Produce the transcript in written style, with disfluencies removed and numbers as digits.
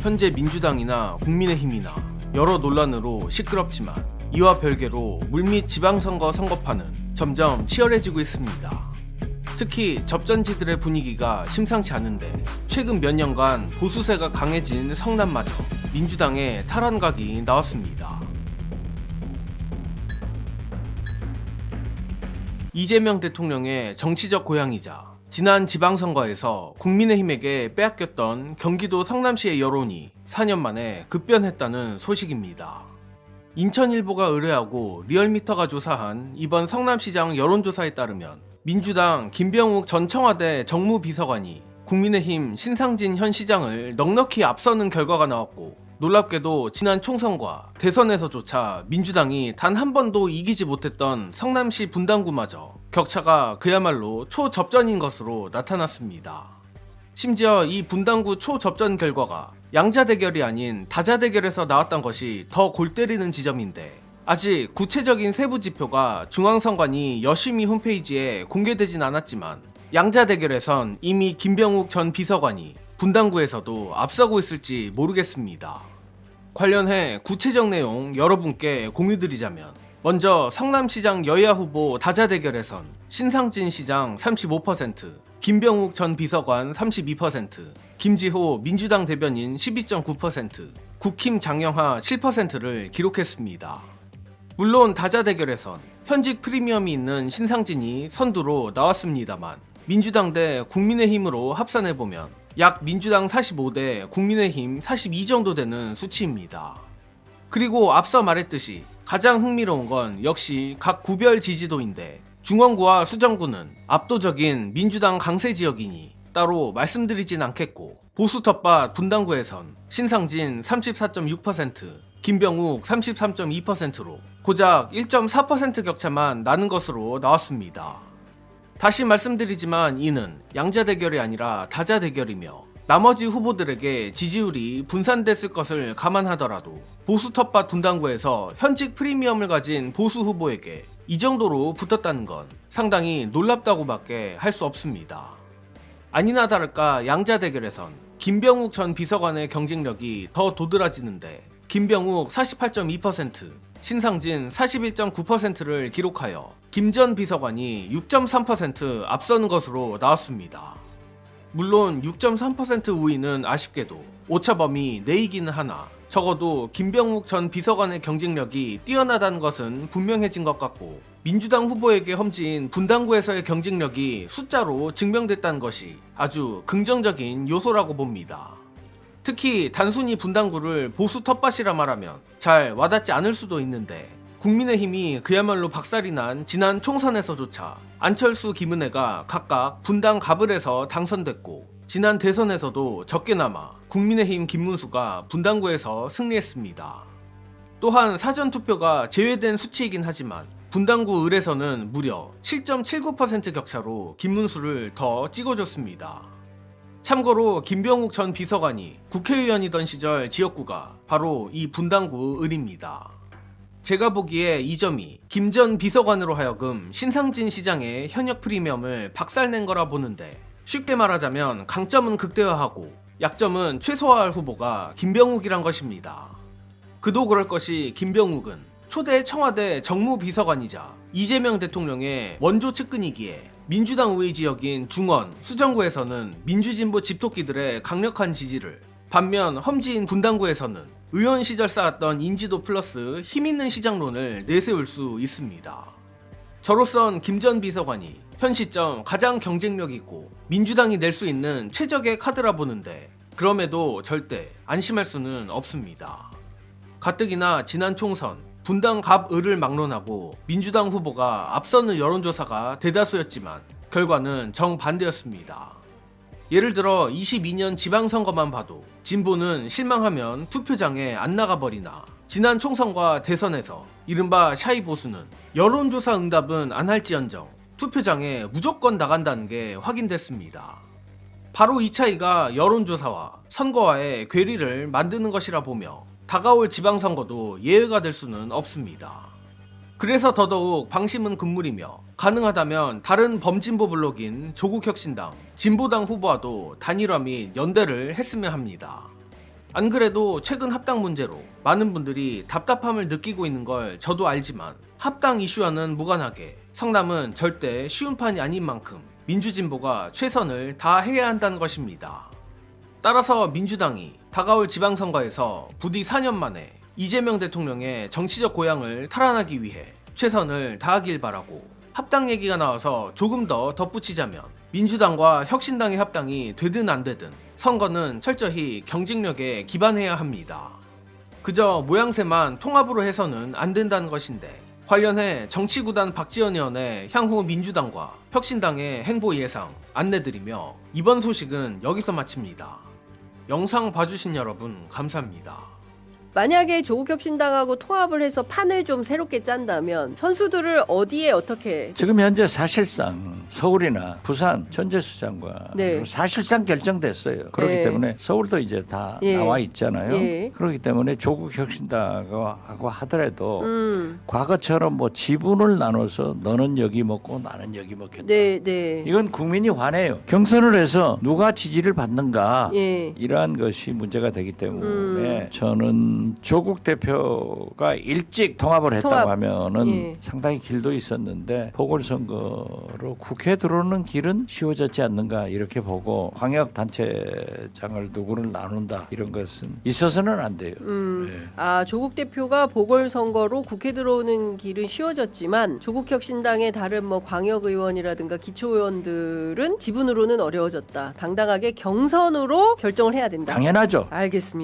현재 민주당이나 국민의힘이나 여러 논란으로 시끄럽지만 이와 별개로 물밑 지방선거 선거판은 점점 치열해지고 있습니다. 특히 접전지들의 분위기가 심상치 않은데 최근 몇 년간 보수세가 강해진 성남마저 민주당의 탈환각이 나왔습니다. 이재명 대통령의 정치적 고향이자 지난 지방선거에서 국민의힘에게 빼앗겼던 경기도 성남시의 여론이 4년 만에 급변했다는 소식입니다. 인천일보가 의뢰하고 리얼미터가 조사한 이번 성남시장 여론조사에 따르면 민주당 김병욱 전 청와대 정무비서관이 국민의힘 신상진 현 시장을 넉넉히 앞서는 결과가 나왔고, 놀랍게도 지난 총선과 대선에서조차 민주당이 단 한 번도 이기지 못했던 성남시 분당구마저 격차가 그야말로 초접전인 것으로 나타났습니다. 심지어 이 분당구 초접전 결과가 양자대결이 아닌 다자대결에서 나왔던 것이 더 골 때리는 지점인데, 아직 구체적인 세부 지표가 중앙선관위 여심위 홈페이지에 공개되진 않았지만 양자대결에선 이미 김병욱 전 비서관이 분당구에서도 앞서고 있을지 모르겠습니다. 관련해 구체적 내용 여러분께 공유드리자면, 먼저 성남시장 여야 후보 다자대결에선 신상진 시장 35%, 김병욱 전 비서관 32%, 김지호 민주당 대변인 12.9%, 국힘 장영하 7%를 기록했습니다. 물론 다자대결에선 현직 프리미엄이 있는 신상진이 선두로 나왔습니다만, 민주당 대 국민의힘으로 합산해보면 약 민주당 45대 국민의힘 42 정도 되는 수치입니다. 그리고 앞서 말했듯이 가장 흥미로운 건 역시 각 구별 지지도인데, 중원구와 수정구는 압도적인 민주당 강세 지역이니 따로 말씀드리진 않겠고, 보수 텃밭 분당구에선 신상진 34.6%, 김병욱 33.2%로 고작 1.4% 격차만 나는 것으로 나왔습니다. 다시 말씀드리지만 이는 양자대결이 아니라 다자대결이며, 나머지 후보들에게 지지율이 분산됐을 것을 감안하더라도 보수 텃밭 분당구에서 현직 프리미엄을 가진 보수 후보에게 이 정도로 붙었다는 건 상당히 놀랍다고밖에 할 수 없습니다. 아니나 다를까 양자대결에선 김병욱 전 비서관의 경쟁력이 더 도드라지는데, 김병욱 48.2%, 신상진 41.9%를 기록하여 김 전 비서관이 6.3% 앞서는 것으로 나왔습니다. 물론 6.3% 우위는 아쉽게도 오차범위 내이기는 하나, 적어도 김병욱 전 비서관의 경쟁력이 뛰어나다는 것은 분명해진 것 같고, 민주당 후보에게 험지인 분당구에서의 경쟁력이 숫자로 증명됐다는 것이 아주 긍정적인 요소라고 봅니다. 특히 단순히 분당구를 보수 텃밭이라 말하면 잘 와닿지 않을 수도 있는데, 국민의힘이 그야말로 박살이 난 지난 총선에서조차 안철수, 김은혜가 각각 분당 가불에서 당선됐고, 지난 대선에서도 적게나마 국민의힘 김문수가 분당구에서 승리했습니다. 또한 사전투표가 제외된 수치이긴 하지만 분당구 을에서는 무려 7.79% 격차로 김문수를 더 찍어줬습니다. 참고로 김병욱 전 비서관이 국회의원이던 시절 지역구가 바로 이 분당구 을입니다. 제가 보기에 이 점이 김 전 비서관으로 하여금 신상진 시장의 현역 프리미엄을 박살낸 거라 보는데, 쉽게 말하자면 강점은 극대화하고 약점은 최소화할 후보가 김병욱이란 것입니다. 그도 그럴 것이 김병욱은 초대 청와대 정무비서관이자 이재명 대통령의 원조 측근이기에 민주당 우위 지역인 중원, 수정구에서는 민주진보 집토끼들의 강력한 지지를, 반면 험지인 분당구에서는 의원 시절 쌓았던 인지도 플러스 힘있는 시장론을 내세울 수 있습니다. 저로선 김 전 비서관이 현 시점 가장 경쟁력 있고 민주당이 낼 수 있는 최적의 카드라 보는데, 그럼에도 절대 안심할 수는 없습니다. 가뜩이나 지난 총선 분당 갑 을을 막론하고 민주당 후보가 앞서는 여론조사가 대다수였지만 결과는 정반대였습니다. 예를 들어 22년 지방선거만 봐도 진보는 실망하면 투표장에 안 나가버리나, 지난 총선과 대선에서 이른바 샤이 보수는 여론조사 응답은 안 할지언정 투표장에 무조건 나간다는 게 확인됐습니다. 바로 이 차이가 여론조사와 선거와의 괴리를 만드는 것이라 보며 다가올 지방선거도 예외가 될 수는 없습니다. 그래서 더더욱 방심은 금물이며, 가능하다면 다른 범진보 블록인 조국혁신당, 진보당 후보와도 단일화 및 연대를 했으면 합니다. 안 그래도 최근 합당 문제로 많은 분들이 답답함을 느끼고 있는 걸 저도 알지만 합당 이슈와는 무관하게 성남은 절대 쉬운 판이 아닌 만큼 민주진보가 최선을 다해야 한다는 것입니다. 따라서 민주당이 다가올 지방선거에서 부디 4년 만에 이재명 대통령의 정치적 고향을 탈환하기 위해 최선을 다하길 바라고, 합당 얘기가 나와서 조금 더 덧붙이자면 민주당과 혁신당의 합당이 되든 안 되든 선거는 철저히 경쟁력에 기반해야 합니다. 그저 모양새만 통합으로 해서는 안 된다는 것인데, 관련해 정치구단 박지원 의원의 향후 민주당과 혁신당의 행보 예상 안내드리며 이번 소식은 여기서 마칩니다. 영상 봐주신 여러분 감사합니다. 만약에 조국혁신당하고 통합을 해서 판을 좀 새롭게 짠다면 선수들을 어디에 어떻게? 지금 현재 사실상 서울이나 부산 전재수장과 네. 사실상 결정됐어요. 그렇기 네. 때문에 서울도 이제 다 예. 나와 있잖아요. 예. 그렇기 때문에 조국혁신당하고 하더라도 과거처럼 뭐 지분을 나눠서 너는 여기 먹고 나는 여기 먹겠다. 네, 네. 이건 국민이 화내요. 경선을 해서 누가 지지를 받는가 예. 이러한 것이 문제가 되기 때문에 저는 조국 대표가 일찍 통합을 했다고 통합. 하면은 예. 상당히 길도 있었는데 보궐선거로 국회에 들어오는 길은 쉬워졌지 않는가 이렇게 보고 광역단체장을 누구를 나눈다 이런 것은 있어서는 안 돼요. 네. 아, 조국 대표가 보궐선거로 국회 들어오는 길은 쉬워졌지만 조국혁신당의 다른 뭐 광역의원이라든가 기초의원들은 지분으로는 어려워졌다. 당당하게 경선으로 결정을 해야 된다. 당연하죠. 알겠습니다.